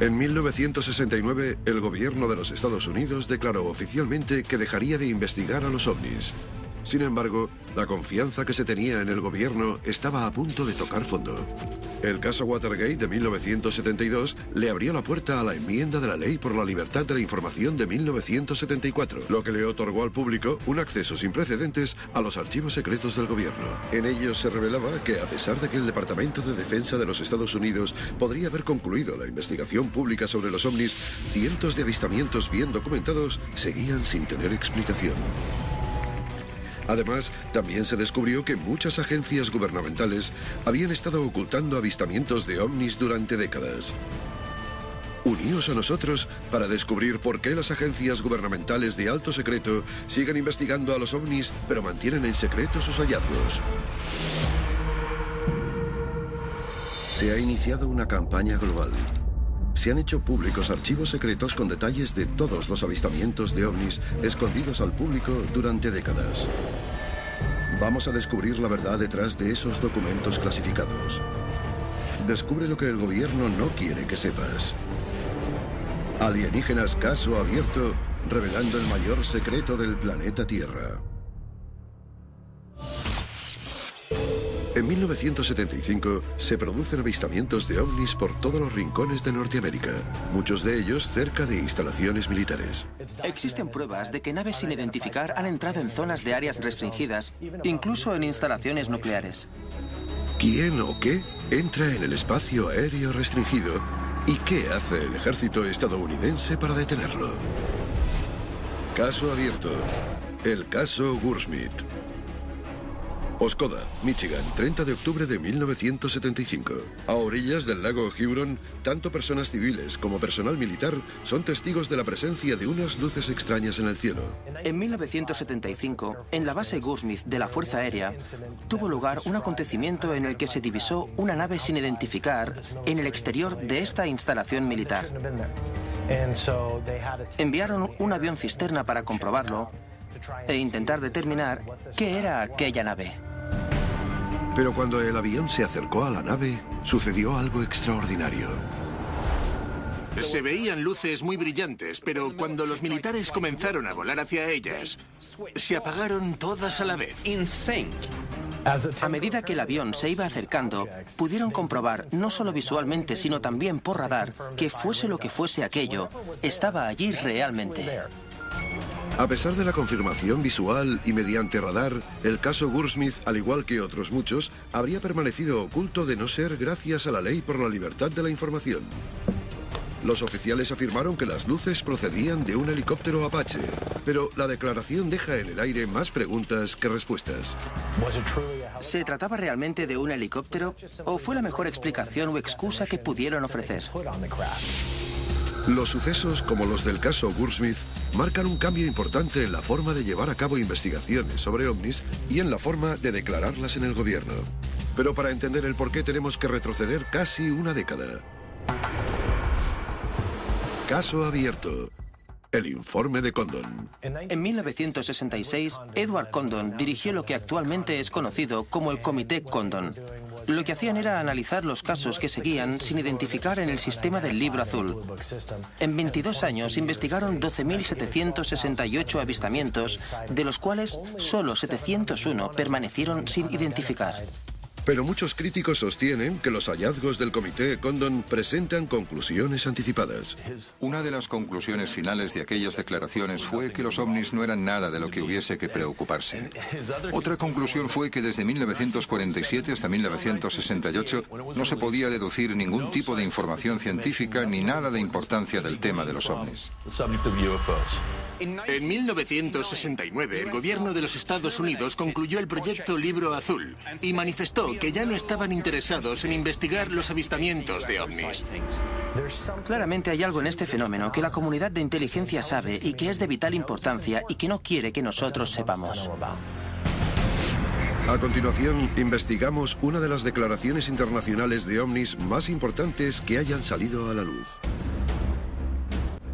En 1969, el gobierno de los Estados Unidos declaró oficialmente que dejaría de investigar a los ovnis. Sin embargo, la confianza que se tenía en el gobierno estaba a punto de tocar fondo. El caso Watergate de 1972 le abrió la puerta a la enmienda de la Ley por la Libertad de la Información de 1974, lo que le otorgó al público un acceso sin precedentes a los archivos secretos del gobierno. En ellos se revelaba que, a pesar de que el Departamento de Defensa de los Estados Unidos podría haber concluido la investigación pública sobre los ovnis, cientos de avistamientos bien documentados seguían sin tener explicación. Además, también se descubrió que muchas agencias gubernamentales habían estado ocultando avistamientos de ovnis durante décadas. Uníos a nosotros para descubrir por qué las agencias gubernamentales de alto secreto siguen investigando a los ovnis, pero mantienen en secreto sus hallazgos. Se ha iniciado una campaña global. Se han hecho públicos archivos secretos con detalles de todos los avistamientos de ovnis escondidos al público durante décadas. Vamos a descubrir la verdad detrás de esos documentos clasificados. Descubre lo que el gobierno no quiere que sepas. Alienígenas caso abierto, revelando el mayor secreto del planeta Tierra. En 1975 se producen avistamientos de ovnis por todos los rincones de Norteamérica, muchos de ellos cerca de instalaciones militares. Existen pruebas de que naves sin identificar han entrado en zonas de áreas restringidas, incluso en instalaciones nucleares. ¿Quién o qué entra en el espacio aéreo restringido? ¿Y qué hace el ejército estadounidense para detenerlo? Caso abierto. El caso Wurtsmith. Oscoda, Michigan, 30 de octubre de 1975. A orillas del lago Huron, tanto personas civiles como personal militar son testigos de la presencia de unas luces extrañas en el cielo. En 1975, en la base Wurtsmith de la Fuerza Aérea, tuvo lugar un acontecimiento en el que se divisó una nave sin identificar en el exterior de esta instalación militar. Enviaron un avión cisterna para comprobarlo e intentar determinar qué era aquella nave. Pero cuando el avión se acercó a la nave, sucedió algo extraordinario. Se veían luces muy brillantes, pero cuando los militares comenzaron a volar hacia ellas, se apagaron todas a la vez. A medida que el avión se iba acercando, pudieron comprobar, no solo visualmente, sino también por radar, que fuese lo que fuese aquello, estaba allí realmente. A pesar de la confirmación visual y mediante radar, el caso Wurtsmith, al igual que otros muchos, habría permanecido oculto de no ser gracias a la Ley por la Libertad de la Información. Los oficiales afirmaron que las luces procedían de un helicóptero Apache, pero la declaración deja en el aire más preguntas que respuestas. ¿Se trataba realmente de un helicóptero o fue la mejor explicación o excusa que pudieron ofrecer? Los sucesos como los del caso Wurtsmith marcan un cambio importante en la forma de llevar a cabo investigaciones sobre ovnis y en la forma de declararlas en el gobierno. Pero para entender el porqué tenemos que retroceder casi una década. Caso abierto. El informe de Condon. En 1966, Edward Condon dirigió lo que actualmente es conocido como el Comité Condon. Lo que hacían era analizar los casos que seguían sin identificar en el sistema del Libro Azul. En 22 años investigaron 12.768 avistamientos, de los cuales solo 701 permanecieron sin identificar. Pero muchos críticos sostienen que los hallazgos del Comité Condon presentan conclusiones anticipadas. Una de las conclusiones finales de aquellas declaraciones fue que los ovnis no eran nada de lo que hubiese que preocuparse. Otra conclusión fue que desde 1947 hasta 1968 no se podía deducir ningún tipo de información científica ni nada de importancia del tema de los ovnis. En 1969, el gobierno de los Estados Unidos concluyó el proyecto Libro Azul y manifestó que ya no estaban interesados en investigar los avistamientos de ovnis. Claramente hay algo en este fenómeno que la comunidad de inteligencia sabe y que es de vital importancia y que no quiere que nosotros sepamos. A continuación, investigamos una de las declaraciones internacionales de ovnis más importantes que hayan salido a la luz.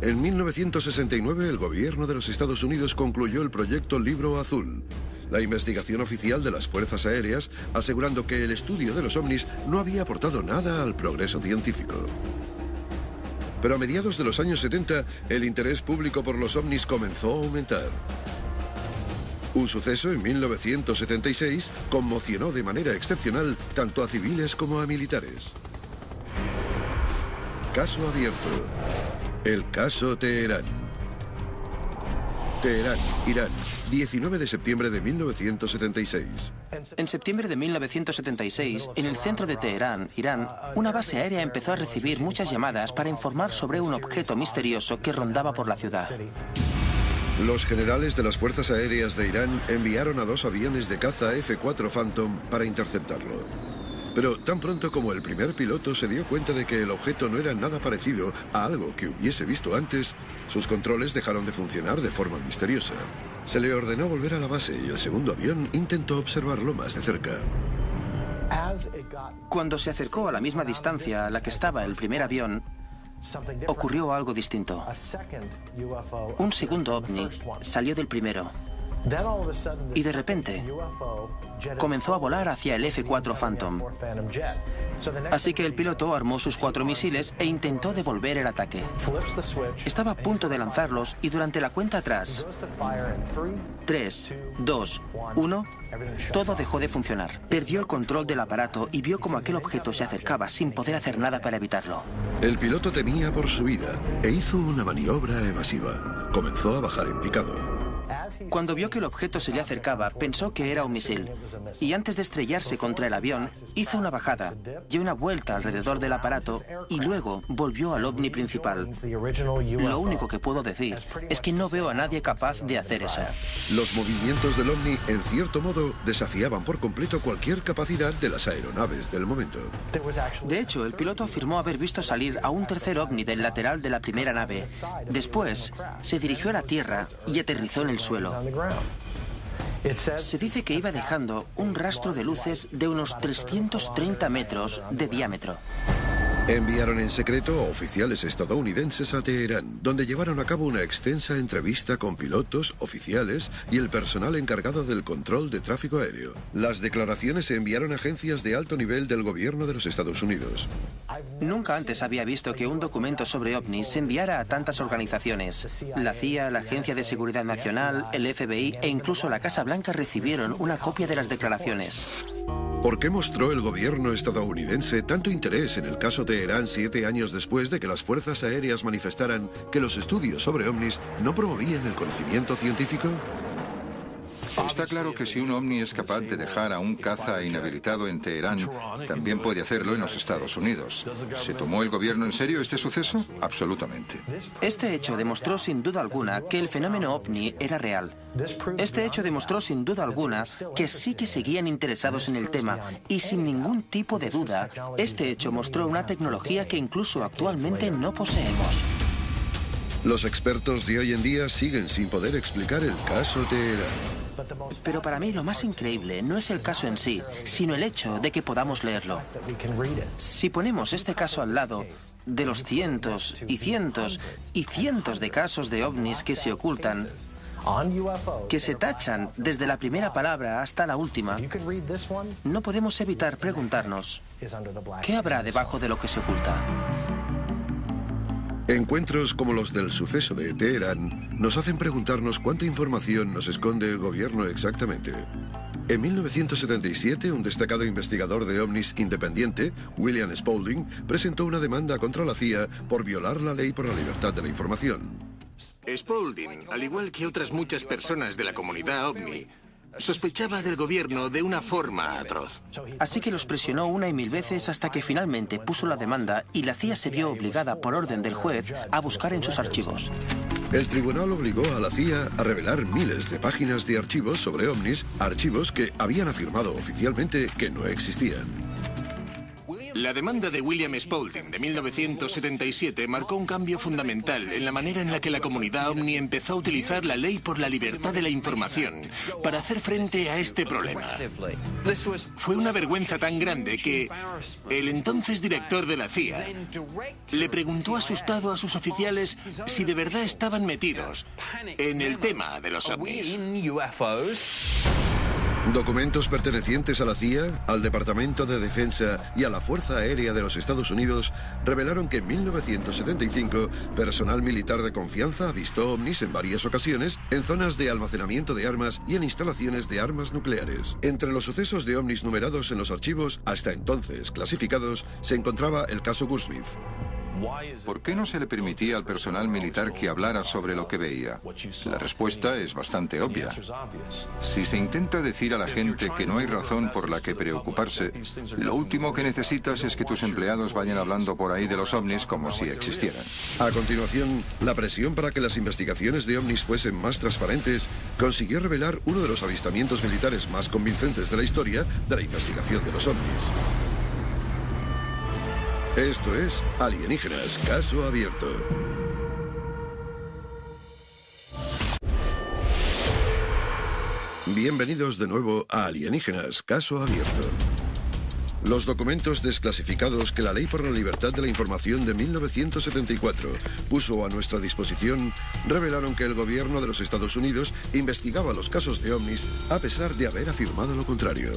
En 1969, el gobierno de los Estados Unidos concluyó el proyecto Libro Azul, la investigación oficial de las fuerzas aéreas, asegurando que el estudio de los ovnis no había aportado nada al progreso científico. Pero a mediados de los años 70, el interés público por los ovnis comenzó a aumentar. Un suceso en 1976 conmocionó de manera excepcional tanto a civiles como a militares. Caso abierto. El caso Teherán. Teherán, Irán, 19 de septiembre de 1976. En septiembre de 1976, en el centro de Teherán, Irán, una base aérea empezó a recibir muchas llamadas para informar sobre un objeto misterioso que rondaba por la ciudad. Los generales de las Fuerzas Aéreas de Irán enviaron a 2 aviones de caza F-4 Phantom para interceptarlo. Pero tan pronto como el primer piloto se dio cuenta de que el objeto no era nada parecido a algo que hubiese visto antes, sus controles dejaron de funcionar de forma misteriosa. Se le ordenó volver a la base y el segundo avión intentó observarlo más de cerca. Cuando se acercó a la misma distancia a la que estaba el primer avión, ocurrió algo distinto. Un segundo ovni salió del primero y de repente comenzó a volar hacia el F-4 Phantom. Así que el piloto armó sus 4 misiles e intentó devolver el ataque. Estaba a punto de lanzarlos y durante la cuenta atrás, 3, 2, 1, todo dejó de funcionar. Perdió el control del aparato y vio como aquel objeto se acercaba sin poder hacer nada para evitarlo. El piloto temía por su vida e hizo una maniobra evasiva. Comenzó a bajar en picado. Cuando vio que el objeto se le acercaba, pensó que era un misil. Y antes de estrellarse contra el avión, hizo una bajada, dio una vuelta alrededor del aparato y luego volvió al ovni principal. Lo único que puedo decir es que no veo a nadie capaz de hacer eso. Los movimientos del ovni, en cierto modo, desafiaban por completo cualquier capacidad de las aeronaves del momento. De hecho, el piloto afirmó haber visto salir a un tercer ovni del lateral de la primera nave. Después, se dirigió a la Tierra y aterrizó en el suelo. Se dice que iba dejando un rastro de luces de unos 330 metros de diámetro. Enviaron en secreto a oficiales estadounidenses a Teherán, donde llevaron a cabo una extensa entrevista con pilotos, oficiales y el personal encargado del control de tráfico aéreo. Las declaraciones se enviaron a agencias de alto nivel del gobierno de los Estados Unidos. Nunca antes había visto que un documento sobre ovnis se enviara a tantas organizaciones. La CIA, la Agencia de Seguridad Nacional, el FBI e incluso la Casa Blanca recibieron una copia de las declaraciones. ¿Por qué mostró el gobierno estadounidense tanto interés en el caso Teherán 7 años después de que las fuerzas aéreas manifestaran que los estudios sobre ovnis no promovían el conocimiento científico? Está claro que si un ovni es capaz de dejar a un caza inhabilitado en Teherán, también puede hacerlo en los Estados Unidos. ¿Se tomó el gobierno en serio este suceso? Absolutamente. Este hecho demostró sin duda alguna que el fenómeno ovni era real. Este hecho demostró sin duda alguna que sí que seguían interesados en el tema y sin ningún tipo de duda, este hecho mostró una tecnología que incluso actualmente no poseemos. Los expertos de hoy en día siguen sin poder explicar el caso Teherán. Pero para mí lo más increíble no es el caso en sí, sino el hecho de que podamos leerlo. Si ponemos este caso al lado de los cientos y cientos y cientos de casos de ovnis que se ocultan, que se tachan desde la primera palabra hasta la última, no podemos evitar preguntarnos, ¿qué habrá debajo de lo que se oculta? Encuentros como los del suceso de Teherán nos hacen preguntarnos cuánta información nos esconde el gobierno exactamente. En 1977, un destacado investigador de ovnis independiente, William Spaulding, presentó una demanda contra la CIA por violar la ley por la libertad de la información. Spaulding, al igual que otras muchas personas de la comunidad ovni, sospechaba del gobierno de una forma atroz. Así que los presionó una y mil veces hasta que finalmente puso la demanda y la CIA se vio obligada por orden del juez a buscar en sus archivos. El tribunal obligó a la CIA a revelar miles de páginas de archivos sobre ovnis, archivos que habían afirmado oficialmente que no existían. La demanda de William Spaulding de 1977 marcó un cambio fundamental en la manera en la que la comunidad ovni empezó a utilizar la ley por la libertad de la información para hacer frente a este problema. Fue una vergüenza tan grande que el entonces director de la CIA le preguntó asustado a sus oficiales si de verdad estaban metidos en el tema de los ovnis. Documentos pertenecientes a la CIA, al Departamento de Defensa y a la Fuerza Aérea de los Estados Unidos revelaron que en 1975 personal militar de confianza avistó ovnis en varias ocasiones en zonas de almacenamiento de armas y en instalaciones de armas nucleares. Entre los sucesos de ovnis numerados en los archivos, hasta entonces clasificados, se encontraba el caso Goursmith. ¿Por qué no se le permitía al personal militar que hablara sobre lo que veía? La respuesta es bastante obvia. Si se intenta decir a la gente que no hay razón por la que preocuparse, lo último que necesitas es que tus empleados vayan hablando por ahí de los ovnis como si existieran. A continuación, la presión para que las investigaciones de ovnis fuesen más transparentes consiguió revelar uno de los avistamientos militares más convincentes de la historia de la investigación de los ovnis. Esto es Alienígenas, caso abierto. Bienvenidos de nuevo a Alienígenas, caso abierto. Los documentos desclasificados que la Ley por la Libertad de la Información de 1974 puso a nuestra disposición revelaron que el gobierno de los Estados Unidos investigaba los casos de ovnis a pesar de haber afirmado lo contrario.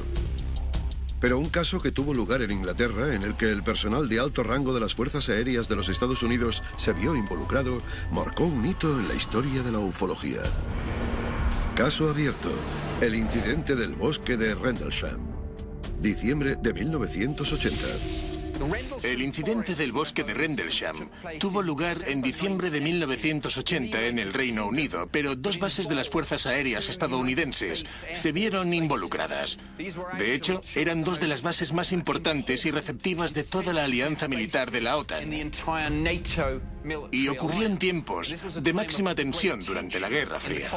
Pero un caso que tuvo lugar en Inglaterra, en el que el personal de alto rango de las Fuerzas Aéreas de los Estados Unidos se vio involucrado, marcó un hito en la historia de la ufología. Caso abierto: el incidente del bosque de Rendlesham. Diciembre de 1980. El incidente del bosque de Rendlesham tuvo lugar en diciembre de 1980 en el Reino Unido, pero dos bases de las Fuerzas Aéreas estadounidenses se vieron involucradas. De hecho, eran dos de las bases más importantes y receptivas de toda la alianza militar de la OTAN. Y ocurrió en tiempos de máxima tensión durante la Guerra Fría.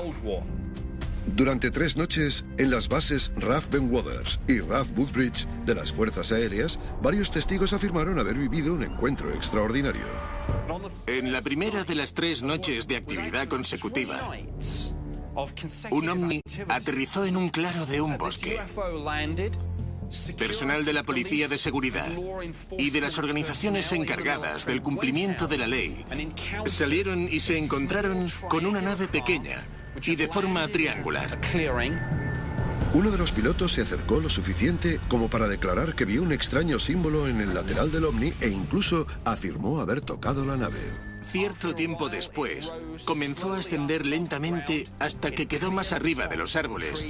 Durante 3 noches, en las bases RAF Bentwaters y RAF Woodbridge de las Fuerzas Aéreas, varios testigos afirmaron haber vivido un encuentro extraordinario. En la primera de las 3 noches de actividad consecutiva, un ovni aterrizó en un claro de un bosque. Personal de la Policía de Seguridad y de las organizaciones encargadas del cumplimiento de la ley salieron y se encontraron con una nave pequeña y de forma triangular. Uno de los pilotos se acercó lo suficiente como para declarar que vio un extraño símbolo en el lateral del ovni e incluso afirmó haber tocado la nave. Cierto tiempo después, comenzó a ascender lentamente hasta que quedó más arriba de los árboles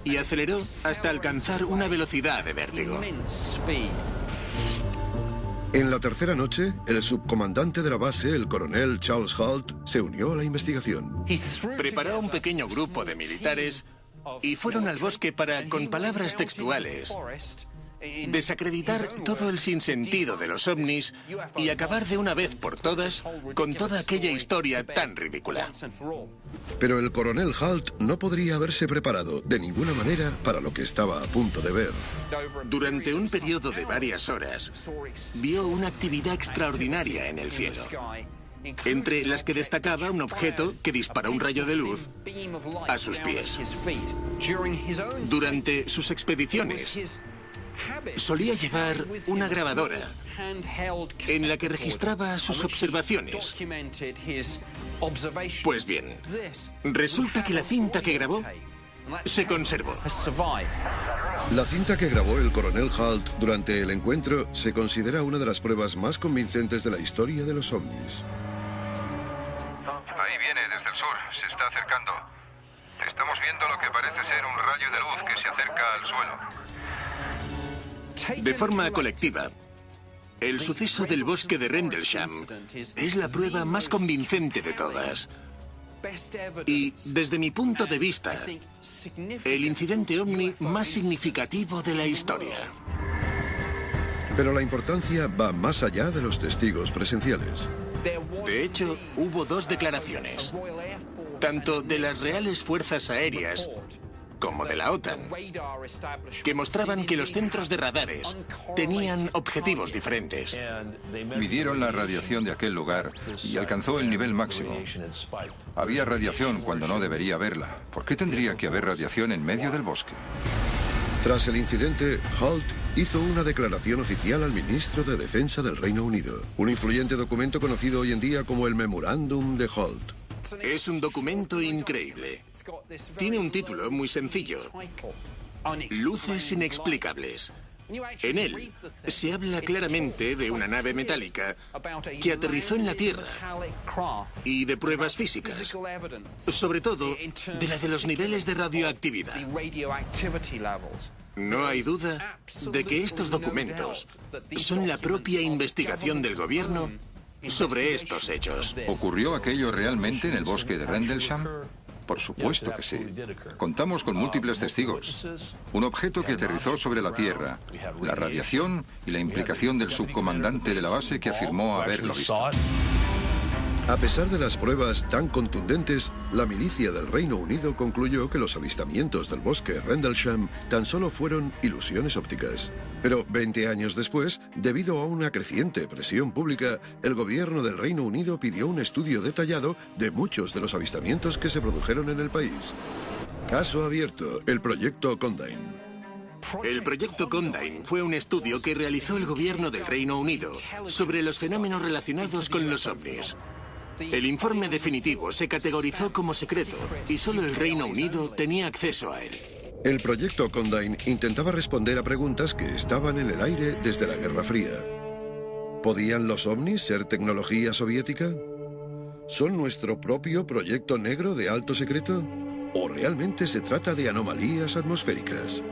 y aceleró hasta alcanzar una velocidad de vértigo. En la tercera noche, el subcomandante de la base, el coronel Charles Halt, se unió a la investigación. Preparó un pequeño grupo de militares y fueron al bosque para, con palabras textuales, desacreditar todo el sinsentido de los ovnis y acabar de una vez por todas con toda aquella historia tan ridícula. Pero el coronel Halt no podría haberse preparado de ninguna manera para lo que estaba a punto de ver. Durante un periodo de varias horas, vio una actividad extraordinaria en el cielo, entre las que destacaba un objeto que disparó un rayo de luz a sus pies. Durante sus expediciones, solía llevar una grabadora en la que registraba sus observaciones. Pues bien, resulta que la cinta que grabó se conservó. La cinta que grabó el coronel Halt durante el encuentro se considera una de las pruebas más convincentes de la historia de los ovnis. Ahí viene desde el sur, se está acercando. Estamos viendo lo que parece ser un rayo de luz que se acerca al suelo. De forma colectiva, el suceso del bosque de Rendlesham es la prueba más convincente de todas. Y, desde mi punto de vista, el incidente ovni más significativo de la historia. Pero la importancia va más allá de los testigos presenciales. De hecho, hubo 2 declaraciones, tanto de las reales fuerzas aéreas como de la OTAN, que mostraban que los centros de radares tenían objetivos diferentes. Midieron la radiación de aquel lugar y alcanzó el nivel máximo. Había radiación cuando no debería haberla. ¿Por qué tendría que haber radiación en medio del bosque? Tras el incidente, Halt hizo una declaración oficial al ministro de Defensa del Reino Unido, un influyente documento conocido hoy en día como el Memorándum de Halt. Es un documento increíble. Tiene un título muy sencillo: Luces inexplicables. En él se habla claramente de una nave metálica que aterrizó en la Tierra y de pruebas físicas, sobre todo de la de los niveles de radioactividad. No hay duda de que estos documentos son la propia investigación del gobierno sobre estos hechos. ¿Ocurrió aquello realmente en el bosque de Rendlesham? Por supuesto que sí. Contamos con múltiples testigos. Un objeto que aterrizó sobre la Tierra, la radiación y la implicación del subcomandante de la base que afirmó haberlo visto. A pesar de las pruebas tan contundentes, la milicia del Reino Unido concluyó que los avistamientos del bosque Rendlesham tan solo fueron ilusiones ópticas. Pero 20 años después, debido a una creciente presión pública, el gobierno del Reino Unido pidió un estudio detallado de muchos de los avistamientos que se produjeron en el país. Caso abierto, el proyecto Condign. El proyecto Condign fue un estudio que realizó el gobierno del Reino Unido sobre los fenómenos relacionados con los ovnis. El informe definitivo se categorizó como secreto y solo el Reino Unido tenía acceso a él. El proyecto Condign intentaba responder a preguntas que estaban en el aire desde la Guerra Fría. ¿Podían los ovnis ser tecnología soviética? ¿Son nuestro propio proyecto negro de alto secreto? ¿O realmente se trata de anomalías atmosféricas?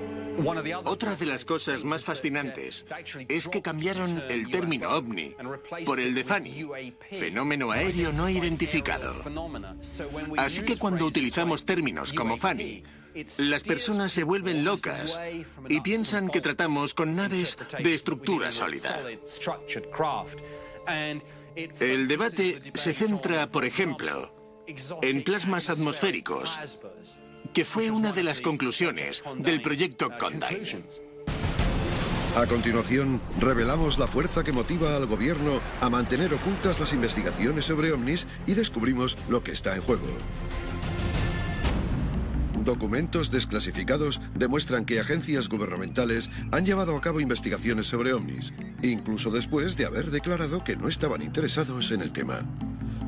Otra de las cosas más fascinantes es que cambiaron el término ovni por el de FANI, fenómeno aéreo no identificado. Así que cuando utilizamos términos como FANI, las personas se vuelven locas y piensan que tratamos con naves de estructura sólida. El debate se centra, por ejemplo, en plasmas atmosféricos, que fue una de las conclusiones del proyecto Condign. A continuación, revelamos la fuerza que motiva al gobierno a mantener ocultas las investigaciones sobre ovnis y descubrimos lo que está en juego. Documentos desclasificados demuestran que agencias gubernamentales han llevado a cabo investigaciones sobre ovnis, incluso después de haber declarado que no estaban interesados en el tema.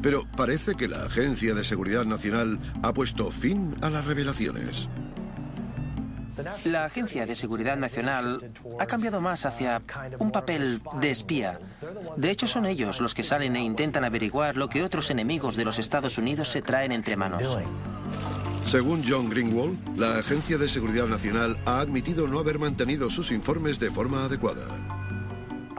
Pero parece que la Agencia de Seguridad Nacional ha puesto fin a las revelaciones. La Agencia de Seguridad Nacional ha cambiado más hacia un papel de espía. De hecho, son ellos los que salen e intentan averiguar lo que otros enemigos de los Estados Unidos se traen entre manos. Según John Greenwald, la Agencia de Seguridad Nacional ha admitido no haber mantenido sus informes de forma adecuada.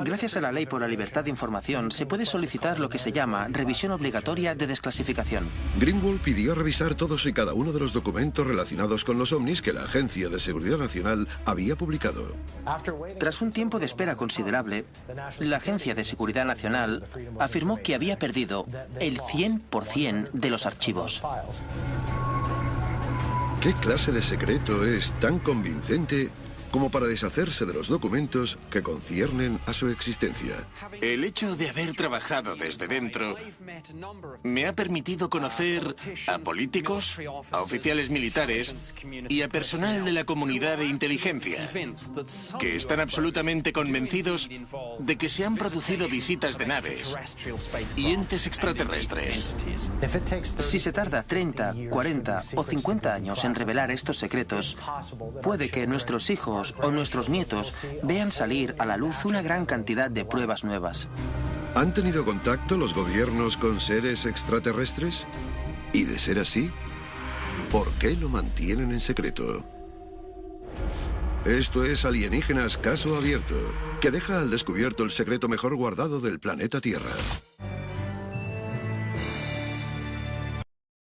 Gracias a la Ley por la Libertad de Información, se puede solicitar lo que se llama revisión obligatoria de desclasificación. Greenwald pidió revisar todos y cada uno de los documentos relacionados con los ovnis que la Agencia de Seguridad Nacional había publicado. Tras un tiempo de espera considerable, la Agencia de Seguridad Nacional afirmó que había perdido el 100% de los archivos. ¿Qué clase de secreto es tan convincente como para deshacerse de los documentos que conciernen a su existencia? El hecho de haber trabajado desde dentro me ha permitido conocer a políticos, a oficiales militares y a personal de la comunidad de inteligencia, que están absolutamente convencidos de que se han producido visitas de naves y entes extraterrestres. Si se tarda 30, 40 o 50 años en revelar estos secretos, puede que nuestros hijos o nuestros nietos vean salir a la luz una gran cantidad de pruebas nuevas. ¿Han tenido contacto los gobiernos con seres extraterrestres? Y de ser así, ¿por qué lo mantienen en secreto? Esto es Alienígenas Caso Abierto, que deja al descubierto el secreto mejor guardado del planeta Tierra.